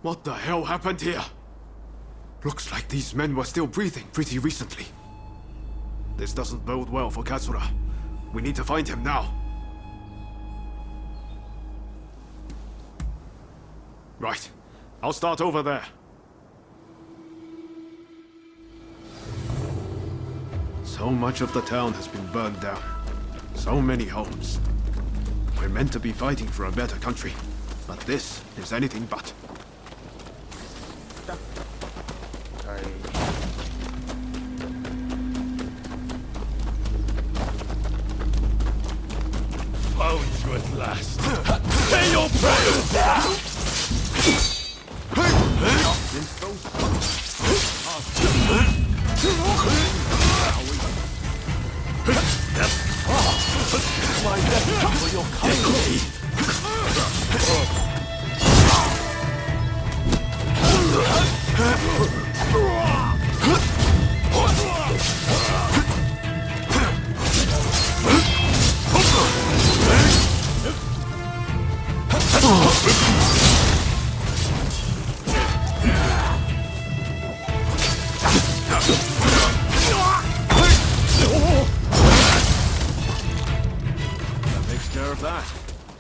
What the hell happened here? Looks like these men were still breathing pretty recently. This doesn't bode well for Katsura. We need to find him now. Right. I'll start over there. So much of the town has been burned down. So many homes. We're meant to be fighting for a better country, but this is anything but. Found you at last. Pay your prayers! My death for your coming.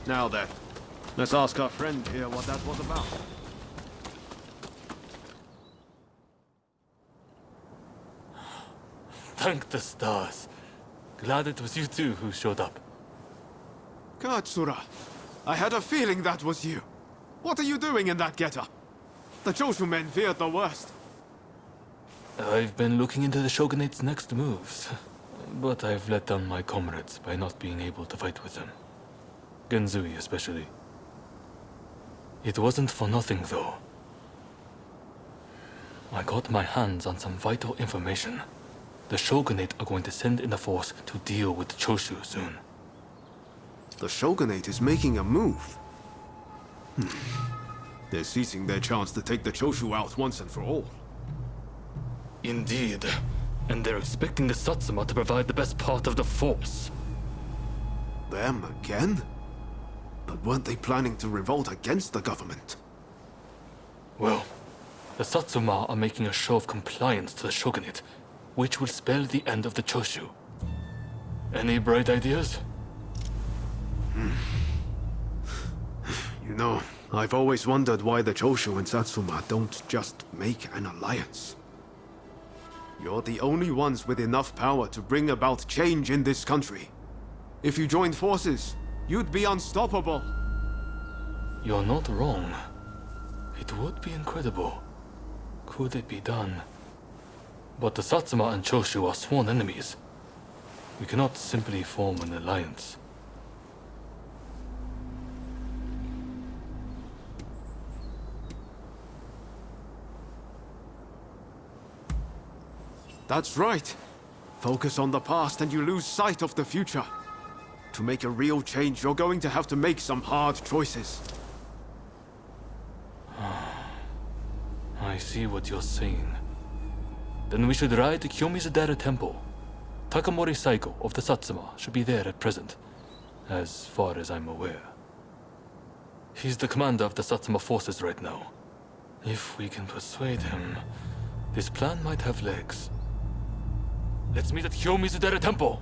Now then, let's ask our friend here what that was about. Thank the stars. Glad it was you two who showed up. Katsura, I had a feeling that was you. What are you doing in that getup? The Choshu men feared the worst. I've been looking into the Shogunate's next moves, but I've let down my comrades by not being able to fight with them. Genzui especially. It wasn't for nothing, though. I got my hands on some vital information. The Shogunate are going to send in a force to deal with the Choshu soon. The Shogunate is making a move. They're seizing their chance to take the Choshu out once and for all. Indeed. And they're expecting the Satsuma to provide the best part of the force. Them again? But weren't they planning to revolt against the government? Well, the Satsuma are making a show of compliance to the Shogunate, which will spell the end of the Choshu. Any bright ideas? You know, I've always wondered why the Choshu and Satsuma don't just make an alliance. You're the only ones with enough power to bring about change in this country. If you joined forces, you'd be unstoppable. You're not wrong. It would be incredible. Could it be done? But the Satsuma and Choshu are sworn enemies. We cannot simply form an alliance. That's right. Focus on the past and you lose sight of the future. To make a real change, you're going to have to make some hard choices. I see what you're saying. Then we should ride to Kyomizudera Temple. Takamori Saigo of the Satsuma should be there at present, as far as I'm aware. He's the commander of the Satsuma forces right now. If we can persuade him, this plan might have legs. Let's meet at Kyomizudera Temple!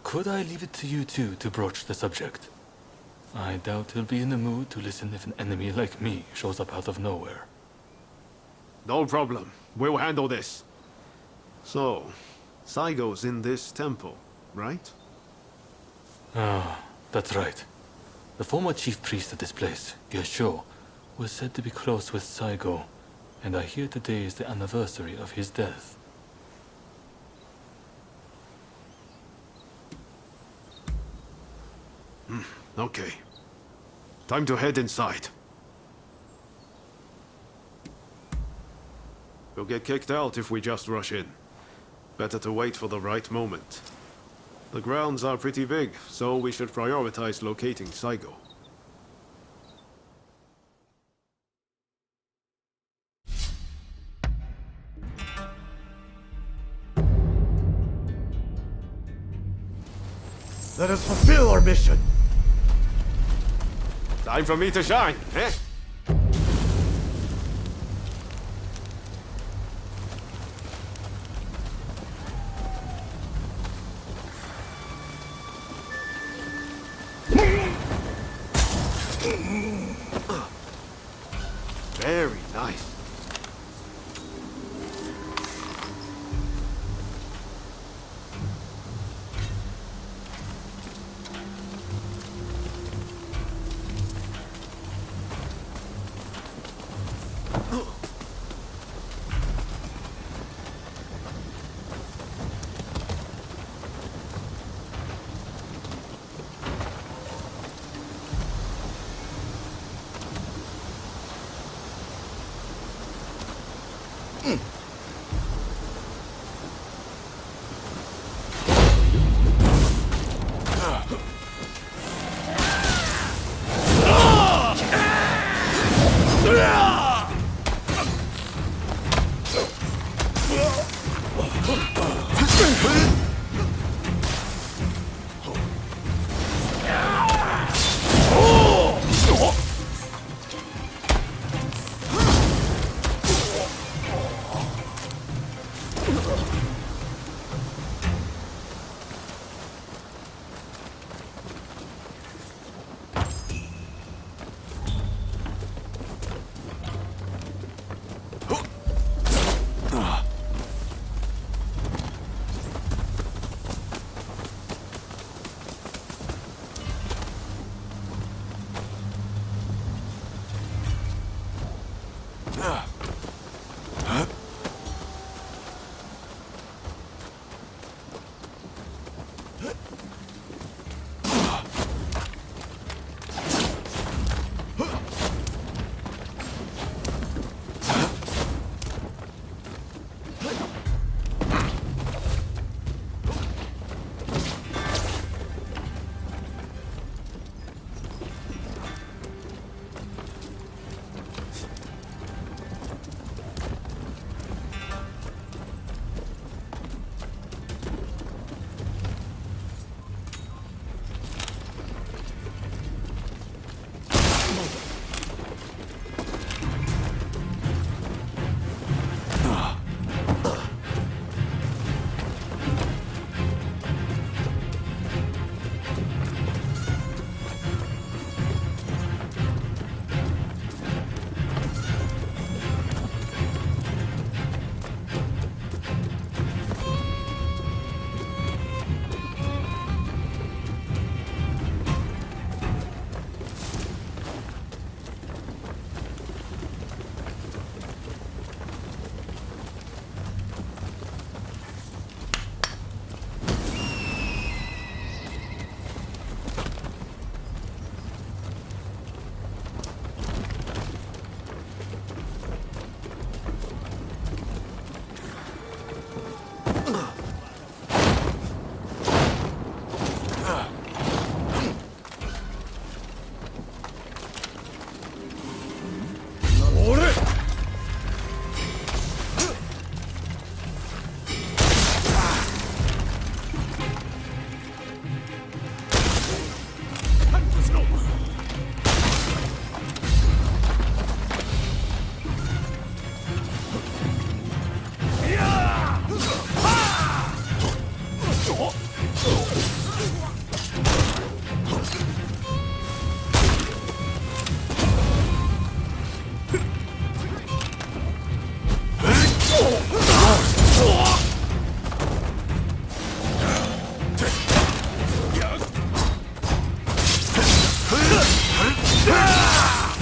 Could I leave it to you two to broach the subject? I doubt he'll be in the mood to listen if an enemy like me shows up out of nowhere. No problem. We'll handle this. So, Saigo's in this temple, right? Ah, that's right. The former chief priest of this place, Gyosho, was said to be close with Saigo, and I hear today is the anniversary of his death. Okay. Time to head inside. We'll get kicked out if we just rush in. Better to wait for the right moment. The grounds are pretty big, so we should prioritize locating Saigo. Let us fulfill our mission! Time for me to shine, eh? Very nice.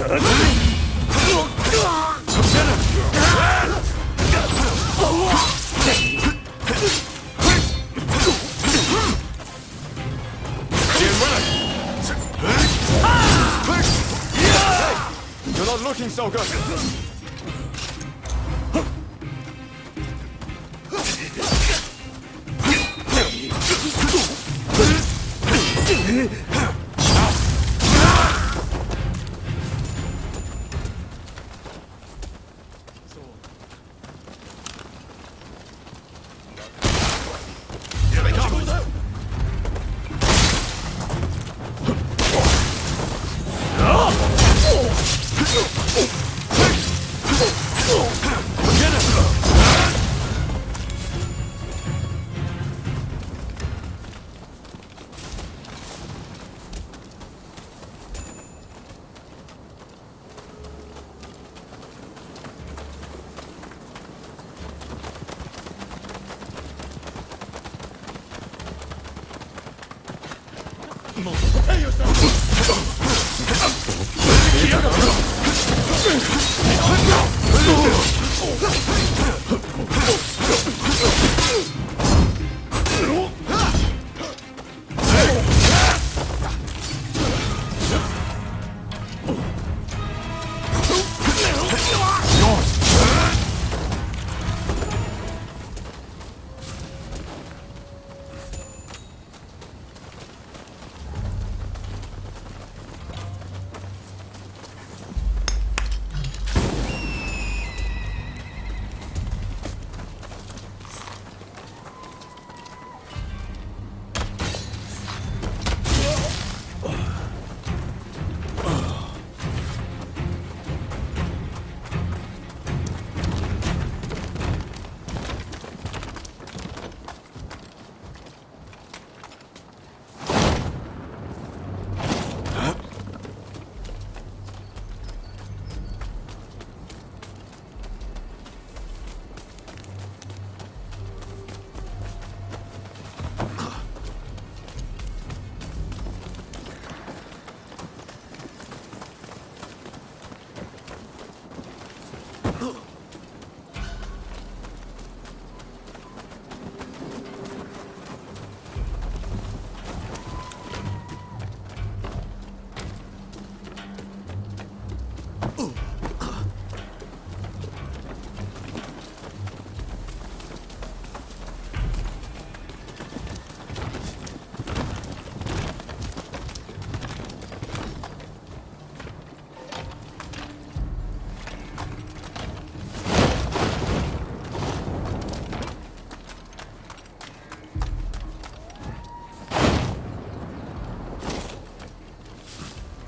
You're not looking so good.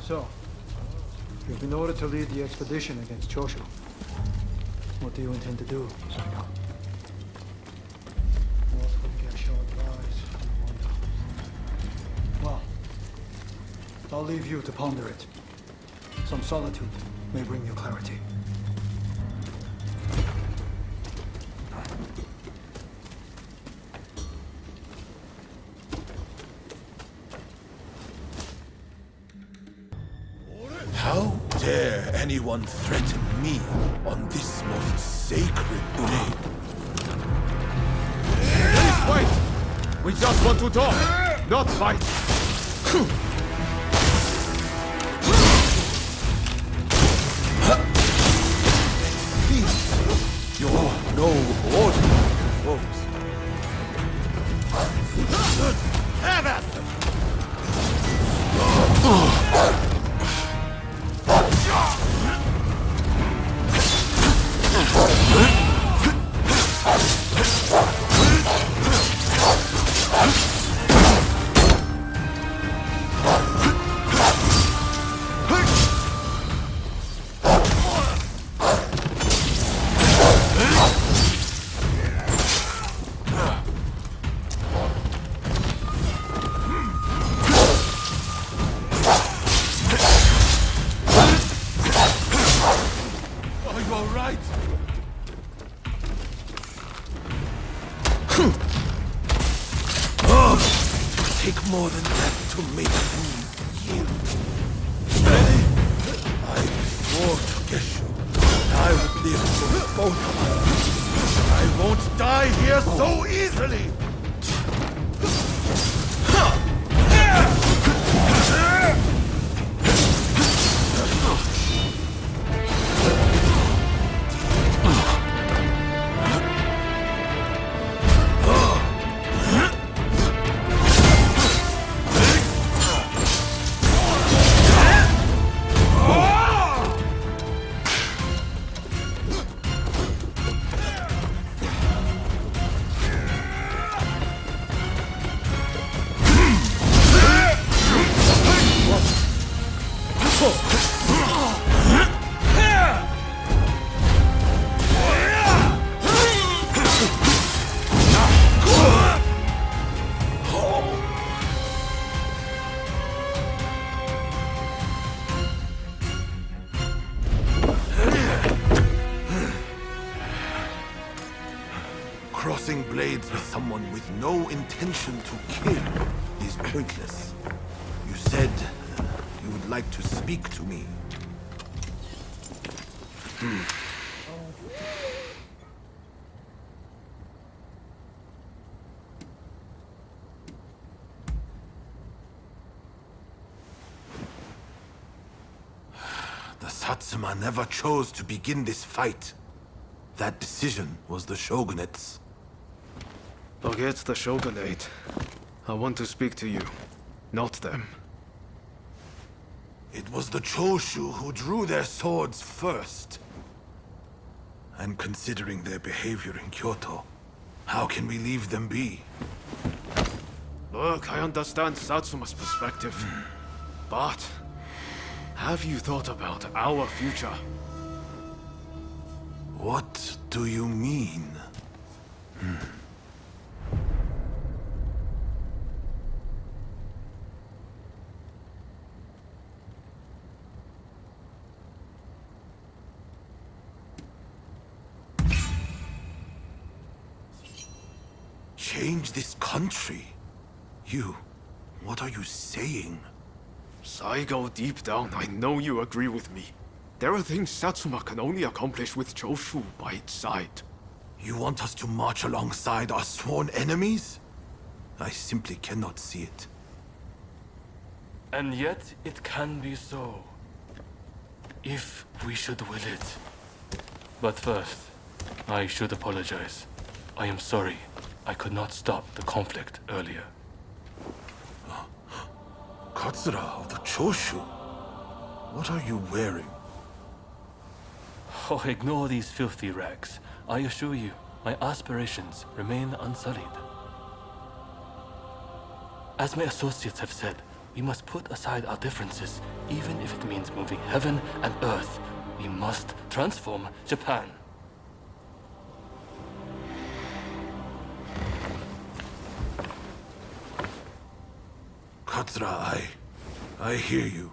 So, you've been ordered to lead the expedition against Choshu. What do you intend to do, Saigo? What would get your advice, I wonder? Well, I'll leave you to ponder it. Some solitude may bring you clarity. How dare anyone threaten me on this most sacred day? Please wait! We just want to talk, not fight. Please, you're no ordinary foes. Have at them! Take more than that to make me yield. I both of us. I won't die here so easily! Crossing blades with someone with no intention to kill is pointless. You said you would like to speak to me. The Satsuma never chose to begin this fight. That decision was the Shogunate's. Forget the Shogunate. I want to speak to you, not them. It was the Choshu who drew their swords first. And considering their behavior in Kyoto, how can we leave them be? Look, I understand Satsuma's perspective. But have you thought about our future? What do you mean? Change this country? What are you saying? Saigo, deep down, I know you agree with me. There are things Satsuma can only accomplish with Choshu by its side. You want us to march alongside our sworn enemies? I simply cannot see it. And yet, it can be so. If we should will it. But first, I should apologize. I am sorry I could not stop the conflict earlier. Katsura of the Choshu? What are you wearing? Oh, ignore these filthy rags. I assure you, my aspirations remain unsullied. As my associates have said, we must put aside our differences, even if it means moving heaven and earth. We must transform Japan. Katsura, I hear you.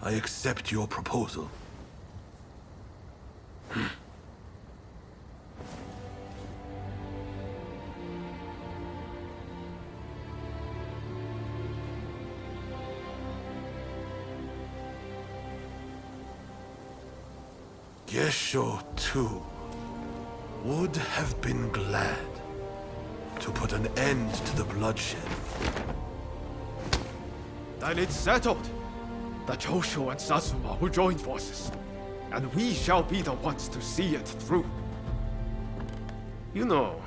I accept your proposal. Gesho, too, would have been glad to put an end to the bloodshed. Then it's settled. The Choshu and Satsuma will join forces, and we shall be the ones to see it through. You know,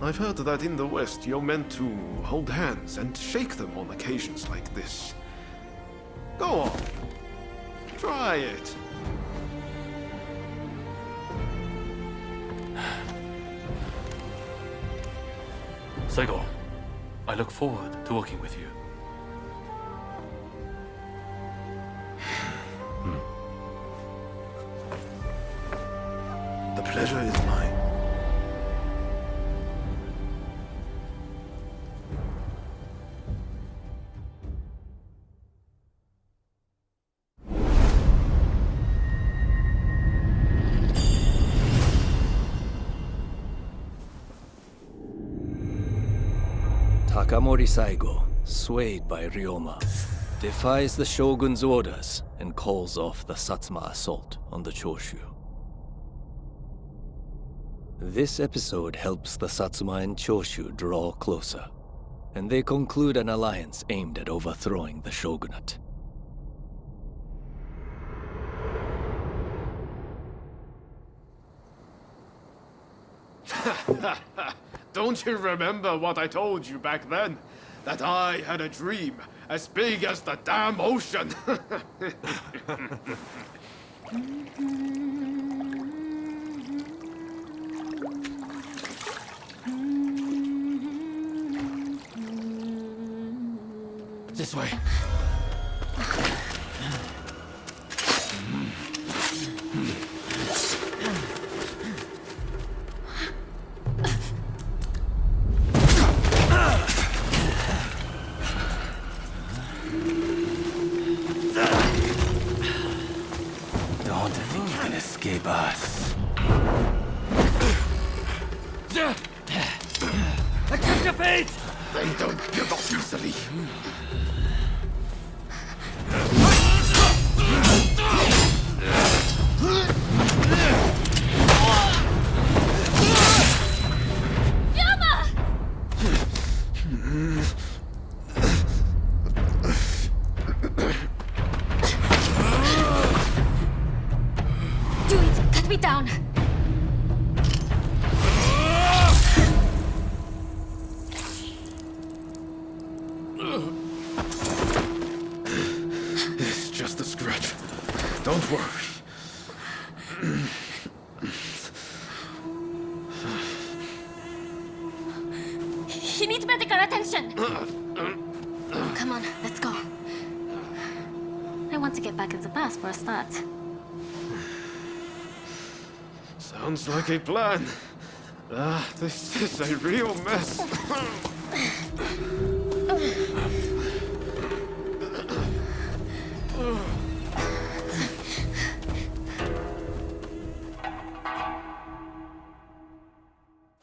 I've heard that in the West you're meant to hold hands and shake them on occasions like this. Go on. Try it. Saigo, I look forward to working with you. The pleasure is mine. Takamori Saigo, swayed by Ryoma, defies the Shogun's orders and calls off the Satsuma assault on the Choshu. This episode helps the Satsuma and Choshu draw closer, and they conclude an alliance aimed at overthrowing the shogunate. Don't you remember what I told you back then? That I had a dream as big as the damn ocean. This way. Don't think you can escape us. Accept your fate! They don't give up easily. Do it! Cut me down! It's just a scratch. Don't worry. He needs medical attention! Come on, let's go. I want to get back in the past for a start. Sounds like a plan. This is a real mess.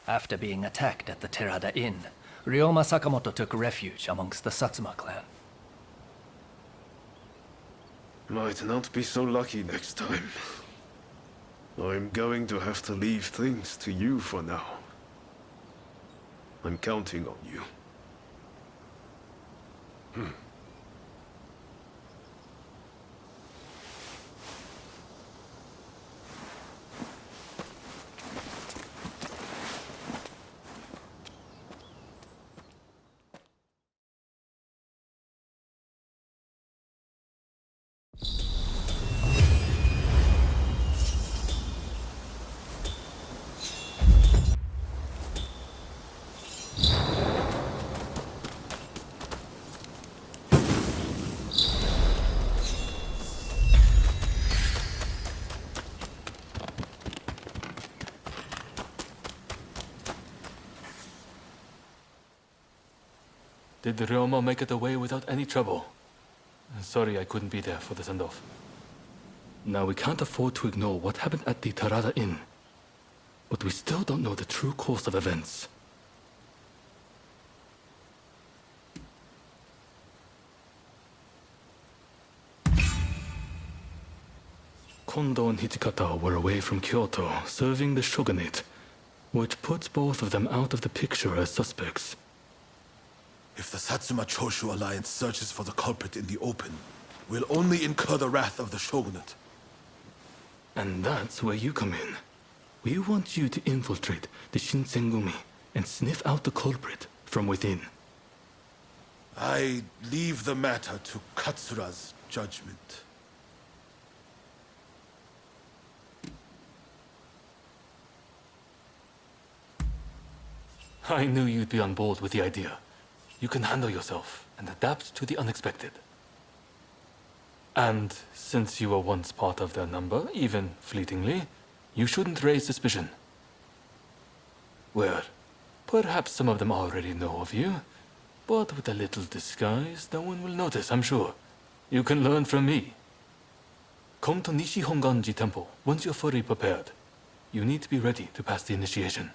After being attacked at the Terada Inn, Ryoma Sakamoto took refuge amongst the Satsuma clan. Might not be so lucky next time. I'm going to have to leave things to you for now. I'm counting on you. Did Ryoma make it away without any trouble? Sorry I couldn't be there for the send-off. Now we can't afford to ignore what happened at the Terada Inn. But we still don't know the true course of events. Kondo and Hijikata were away from Kyoto, serving the Shogunate, which puts both of them out of the picture as suspects. If the Satsuma-Choshu Alliance searches for the culprit in the open, we'll only incur the wrath of the Shogunate. And that's where you come in. We want you to infiltrate the Shinsengumi and sniff out the culprit from within. I leave the matter to Katsura's judgment. I knew you'd be on board with the idea. You can handle yourself and adapt to the unexpected. And since you were once part of their number, even fleetingly, you shouldn't raise suspicion. Well, perhaps some of them already know of you, but with a little disguise, no one will notice, I'm sure. You can learn from me. Come to Nishi Honganji Temple once you're fully prepared. You need to be ready to pass the initiation.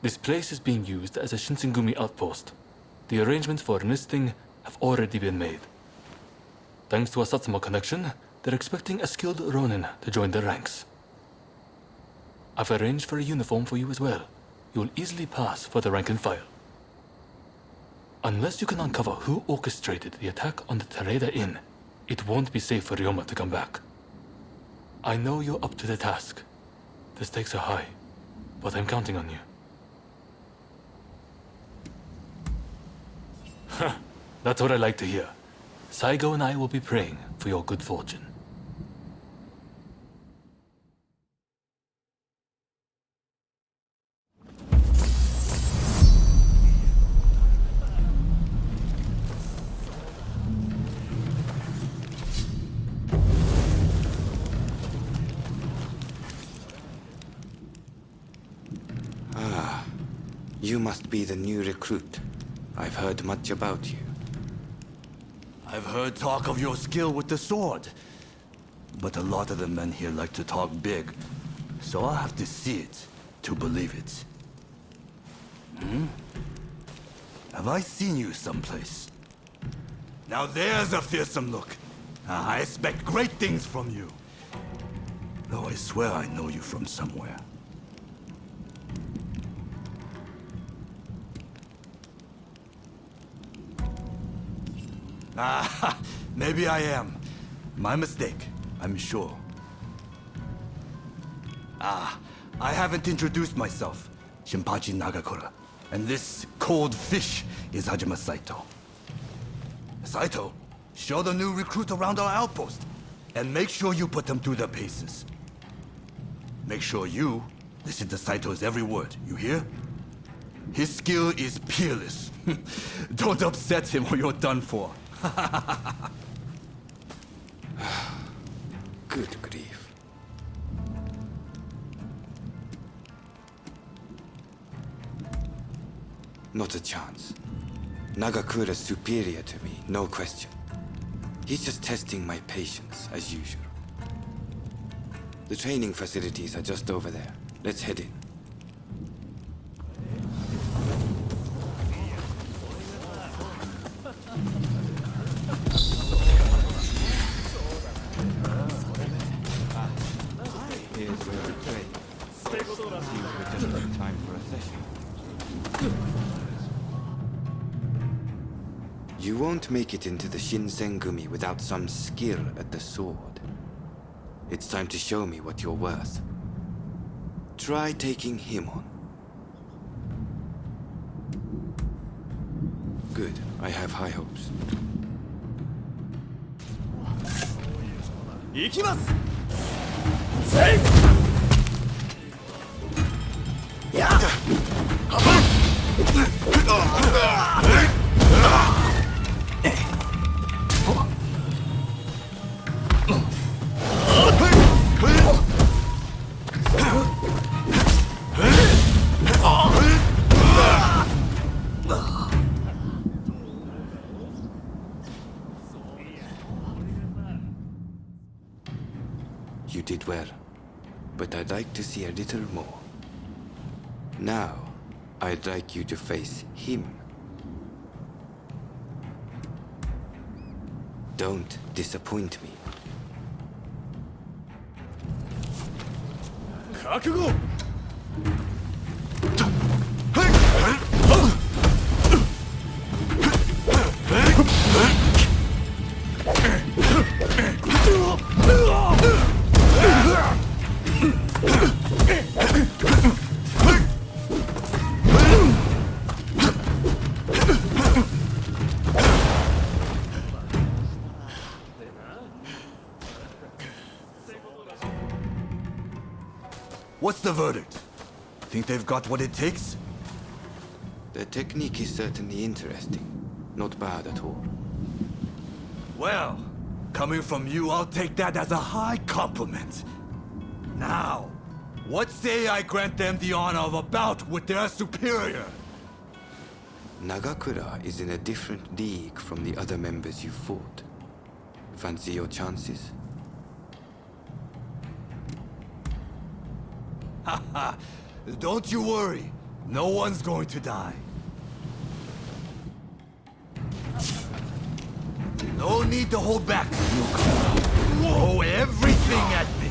This place is being used as a Shinsengumi outpost. The arrangements for enlisting have already been made. Thanks to a Satsuma connection, they're expecting a skilled Rōnin to join their ranks. I've arranged for a uniform for you as well. You'll easily pass for the rank and file. Unless you can uncover who orchestrated the attack on the Tereda Inn, it won't be safe for Ryoma to come back. I know you're up to the task. The stakes are high, but I'm counting on you. That's what I like to hear. Saigo and I will be praying for your good fortune. You must be the new recruit. I've heard much about you. I've heard talk of your skill with the sword. But a lot of the men here like to talk big, so I'll have to see it to believe it. Have I seen you someplace? Now there's a fearsome look. I expect great things from you. Though I swear I know you from somewhere. Maybe I am. My mistake, I'm sure. I haven't introduced myself. Shinpachi Nagakura. And this cold fish is Hajime Saito. Saito, show the new recruit around our outpost. And make sure you put them through their paces. Make sure you listen to Saito's every word, you hear? His skill is peerless. Don't upset him or you're done for. Good grief. Not a chance. Nagakura's superior to me, no question. He's just testing my patience, as usual. The training facilities are just over there. Let's head in. You won't make it into the Shinsengumi without some skill at the sword. It's time to show me what you're worth. Try taking him on. Good. I have high hopes. You did well, but I'd like to see a little more. Now, I'd like you to face him. Don't disappoint me. What's the verdict? Think they've got what it takes? The technique is certainly interesting. Not bad at all. Well, coming from you, I'll take that as a high compliment. Now, what say I grant them the honor of a bout with their superior? Nagakura is in a different league from the other members you fought. Fancy your chances? Haha, don't you worry. No one's going to die. No need to hold back, newcomer. Throw everything at me.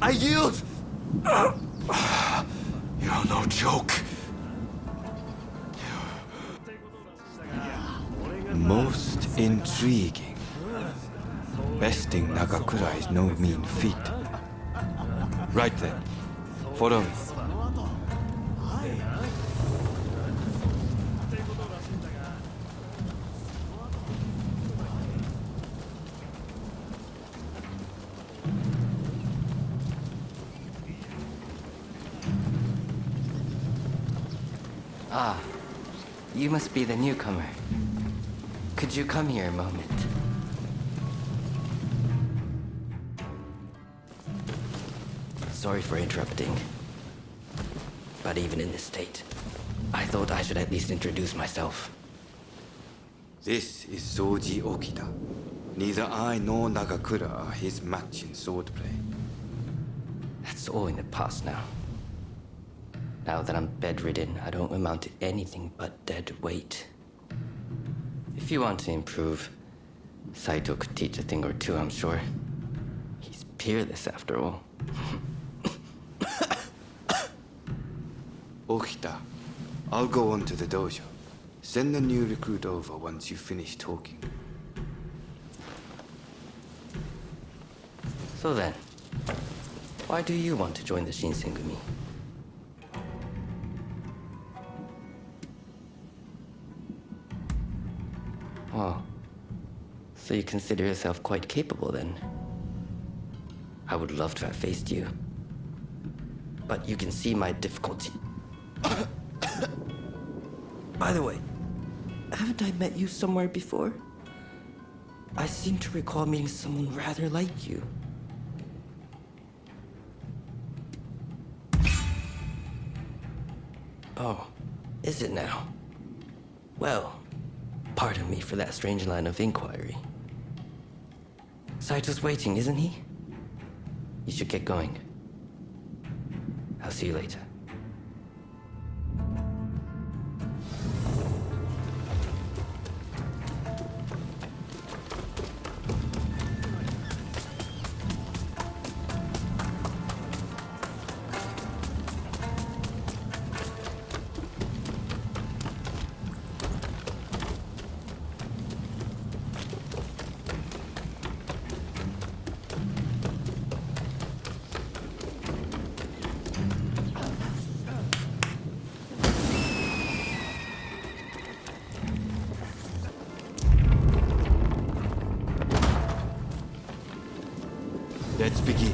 I yield! You're no joke. Most intriguing. Besting Nagakura is no mean feat. Right then, follow me. Ah, you must be the newcomer. Could you come here a moment? Sorry for interrupting. But even in this state, I thought I should at least introduce myself. This is Soji Okita. Neither I nor Nagakura are his match in swordplay. That's all in the past now. Now that I'm bedridden, I don't amount to anything but dead weight. If you want to improve, Saito could teach a thing or two, I'm sure. He's peerless after all. Okita, I'll go on to the dojo. Send the new recruit over once you finish talking. So then, why do you want to join the Shinsengumi? Oh, so you consider yourself quite capable then? I would love to have faced you. But you can see my difficulty. By the way, haven't I met you somewhere before? I seem to recall meeting someone rather like you. Oh, is it now? Well, pardon me for that strange line of inquiry. Saito's waiting, isn't he? You should get going. I'll see you later. Let's begin.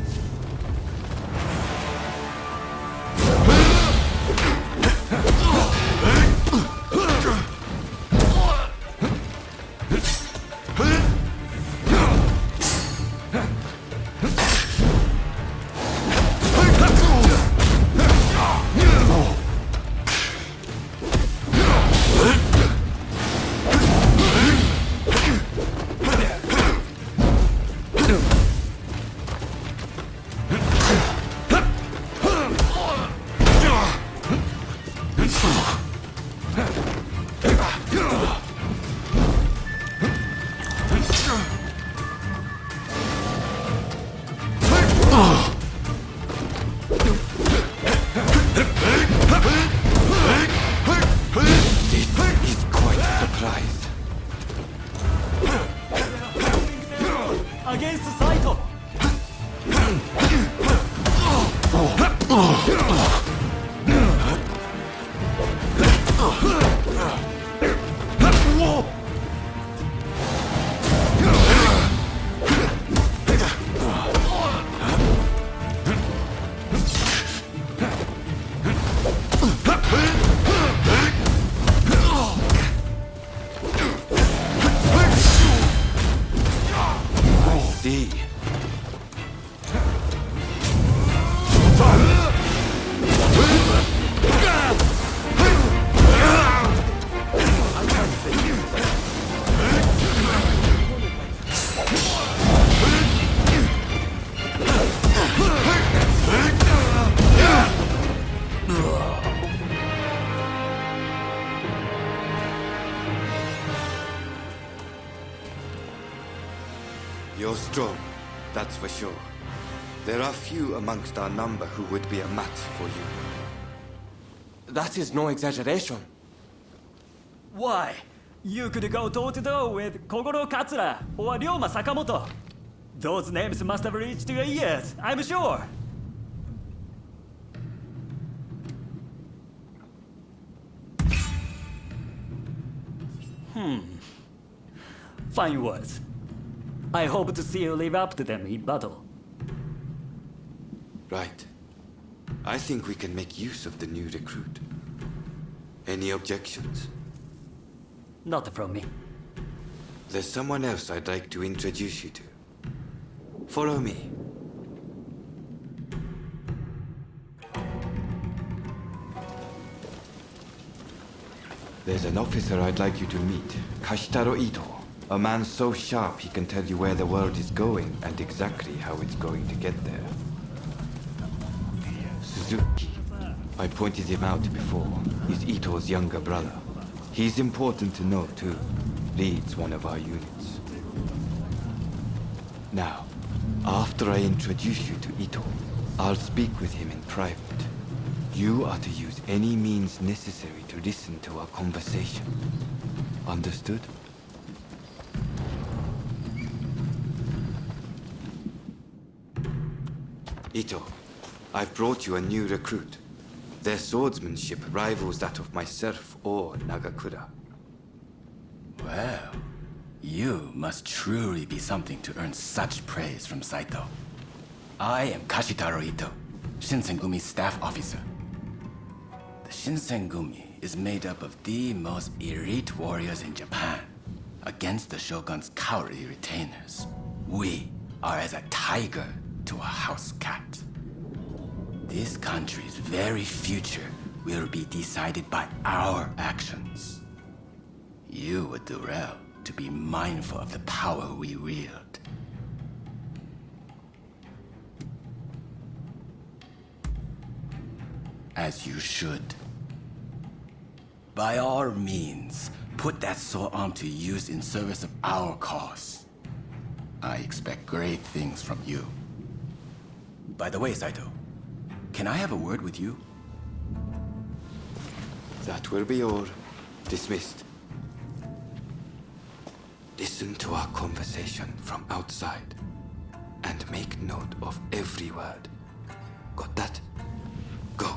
see. You're strong, that's for sure. There are few amongst our number who would be a match for you. That is no exaggeration. Why? You could go toe-to-toe with Kogoro Katsura or Ryoma Sakamoto. Those names must have reached your ears, I'm sure. Fine words. I hope to see you live up to them in battle. Right. I think we can make use of the new recruit. Any objections? Not from me. There's someone else I'd like to introduce you to. Follow me. There's an officer I'd like you to meet, Kashitaro Ito. A man so sharp he can tell you where the world is going and exactly how it's going to get there. Suzuki. I pointed him out before. He's Ito's younger brother. He's important to know too. Leads one of our units. Now, after I introduce you to Ito, I'll speak with him in private. You are to use any means necessary to listen to our conversation. Understood? Ito, I've brought you a new recruit. Their swordsmanship rivals that of myself or Nagakura. Well, you must truly be something to earn such praise from Saito. I am Kashitaro Ito, Shinsengumi's staff officer. The Shinsengumi is made up of the most elite warriors in Japan. Against the Shogun's cowardly retainers, we are as a tiger to a house cat. This country's very future will be decided by our actions. You would do well to be mindful of the power we wield. As you should. By all means, put that sword arm to use in service of our cause. I expect great things from you. By the way, Saito, can I have a word with you? That will be all. Dismissed. Listen to our conversation from outside and make note of every word. Got that? Go.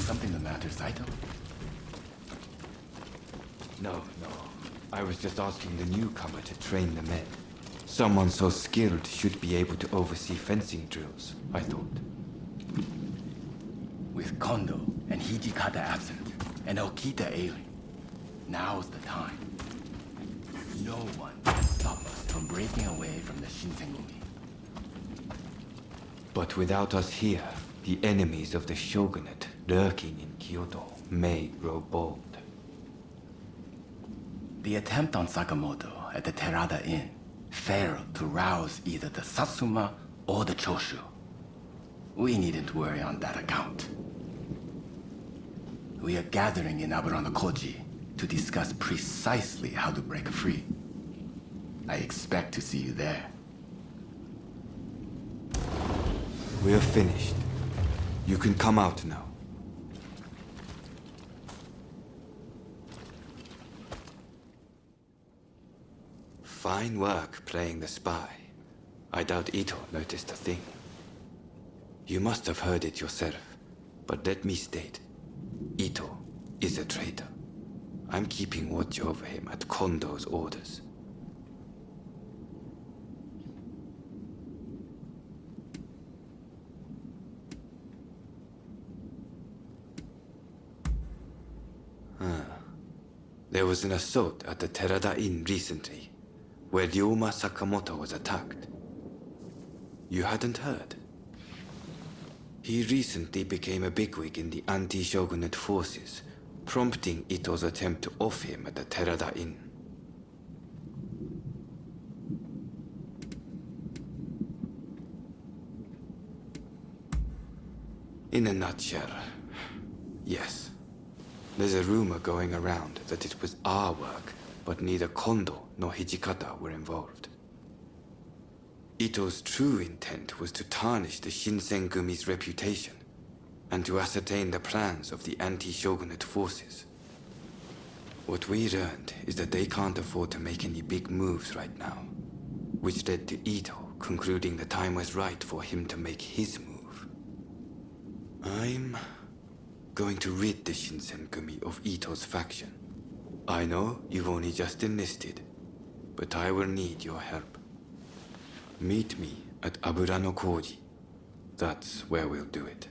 something the matter, Saito? No. I was just asking the newcomer to train the men. Someone so skilled should be able to oversee fencing drills, I thought. With Kondo and Hijikata absent, and Okita ailing, now's the time. No one can stop us from breaking away from the Shinsengumi. But without us here, the enemies of the Shogunate lurking in Kyoto may grow bold. The attempt on Sakamoto at the Terada Inn failed to rouse either the Satsuma or the Choshu. We needn't worry on that account. We are gathering in Aburano-Koji to discuss precisely how to break free. I expect to see you there. We're finished. You can come out now. Fine work playing the spy. I doubt Ito noticed a thing. You must have heard it yourself, but let me state, Ito is a traitor. I'm keeping watch over him at Kondo's orders. There was an assault at the Terada Inn recently, where Ryoma Sakamoto was attacked. You hadn't heard? He recently became a bigwig in the anti-Shogunate forces, prompting Ito's attempt to off him at the Terada Inn. In a nutshell, yes. There's a rumor going around that it was our work, but neither Kondo nor Hijikata were involved. Ito's true intent was to tarnish the Shinsengumi's reputation, and to ascertain the plans of the anti-Shogunate forces. What we learned is that they can't afford to make any big moves right now, which led to Ito concluding the time was right for him to make his move. I'm going to rid the Shinsengumi of Ito's faction. I know you've only just enlisted, but I will need your help. Meet me at Aburano-Koji. That's where we'll do it.